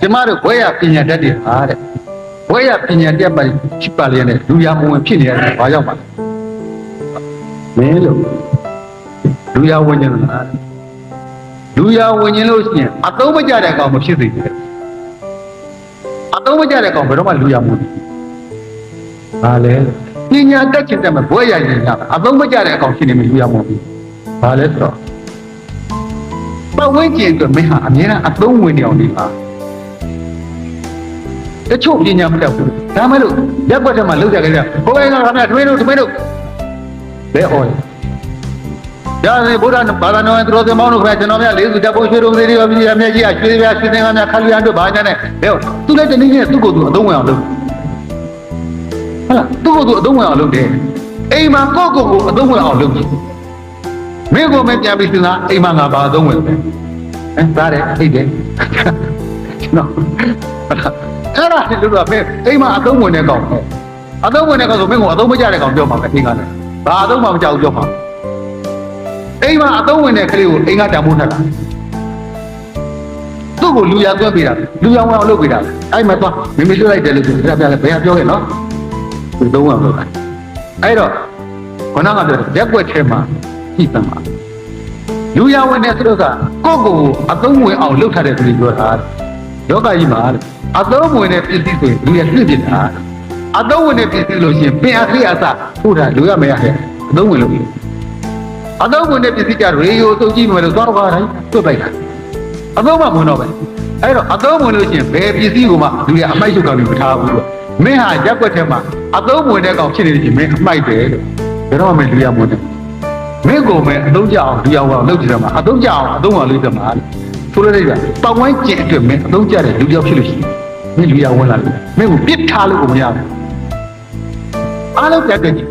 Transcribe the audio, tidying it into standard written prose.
ကျမတို့ဘွဲရပညာတတ်တယ်ဟာတဲ့ဘွဲရပညာတတ်ပါဖြစ်ပါလေနဲ့လူရမဝင်ဖြစ်နေရတယ်ဘာကြောင့်ပါမင်းလို့လူရဝင်နေလားလူရဝင်နေလို့ရှိရင်အသုံးမကျတဲ့ကောင်မဖြစ်သေးဘူးအသုံးမကျတဲ့ကောင်ဘယ်တော့မှလူရမဝင်ဘူးဘာလဲပညာတတ်ချင်တယ်မှာဘွဲရရင်ရအသုံးမကျတဲ့ကောင်ဖြစ်နေမှလူရမဝင်ဘူးဘာလဲဆိုတော့ပတ်ဝန်းကျင်အတွက်မင်းဟာအများအားအသုံးဝင်နေအောင်နေပါတချို့ပညာမတတ်ဘူးဒါမှမဟုတ်ရက်ွက်ထဲမှာလောက်ကြကြတယ်ဟိုဘက်ကခင်ဗျာထွေးတို့ဘဲအော်ရာဇေဘုရားဘာသာတော်သူတော်စင်မောင်းတို့ခင်ဗျာကျွန်တော်များလေးစုတပ်ဖို့ရွှေတို့တွေရောပြည်အမြတ်ကြီးကရွှေပြားရွှေသင်္ကန်းများခါလျံတို့ဘာညာနဲ့ဘဲသူလည်းတနည်းနဲ့သူ့ကိုယ်သူအသုံးဝင်အောင်လုပ်ဟုတ်လားသူ့ကိုယ်သူအသုံးဝင်အောင်လုပ်တယ်အိမ်မှာကိုယ့်ကိုယ်ကိုအသုံးဝင်အောင်လုပ်တယ်မင်းကိုမပြန်ပြီးစဉ်းစားအိမ်မှာငါဘာအသုံးဝင်လဲစားတယ်အိတ်တယ်နော်အဲ့ဒါလည်းလို့တော့မင်းအိမ်မှာအသုံးဝင်တဲ့ကောင်အသုံးဝင်တဲ့ကောင်ဆိုမင်းကိုအသုံးမကျတဲ့ကောင်ပြောမှာပဲအိမ်ကလည်းဘာအသုံးမှမကြောက်ပြောမှာအိမ်မှာအသုံးဝင်တဲ့ကလေးကိုအိမ်ကတံမိုးထက်တာသူ့ကိုလူရသွက်ပေးတာလူရဝင်အောင်လုပ်ပေးတာအဲ့မှာသွားမိမိလွတ်လိုက်တယ်လို့ဆိုပြပြလဲဘယ်ကပြောခဲ့နော်သူသုံးအောင်လုပ်တာအဲ့တော့ခဏကပြောတယ်ရက်ွက်ထဲမှာကြည့်သမှာလူရဝင်တဲ့သူတို့ကကိုယ့်ကိုယ်အသုံးဝင်အောင်လုပ်ထားတဲ့သူတွေပြောတာလောကကြီးမှာအသုံးဝင်တဲ့ပစ္စည်းဆိုရင်လူရပြည့်ပြည့်တာအသုံးဝင်တဲ့ပစ္စည်းလို့ရှိရင်ပင်အခရိအစထို့တာလူရမရတဲ့အသုံးဝင်လို့အသုံးဝင်တဲ့ပစ္စည်းကြရေယိုသုံးကြည့်မယ်လို့သွားတော့တိုင်းတွတ်လိုက်တာအသုံးမဝင်တော့ပဲအဲ့တော့အသုံးဝင်လို့ရှိရင်ဘယ်ပစ္စည်းကိုမှလူရအမိုက်ချုပ်ကောင်ပြီးမထားဘူးလို့မင်းဟာရက်ွက်ထဲမှာအသုံးဝင်တဲ့ကောင်ဖြစ်နေလို့ရှိရင်မင်းအမိုက်ပဲလို့ဘယ်တော့မှလူရမဝင်ဘူးမင်းကိုပဲအသုံးကြအောင်လူရအောင်လုပ်ကြည့်တယ်မှာအသုံးကြအောင်အသုံးအောင်လုပ်တယ်မှာဆိုလိုတဲ့ကပတ်ဝန်းကျင်အတွက်မင်းအသုံးကြတဲ့လူပြောက်ဖြစ်လို့ရှိရင်မင်းလူရဝင်လာတယ်မင်းကိုပြစ်ထားလို့မရဘူးအားလုံးပြတ်ကြည့်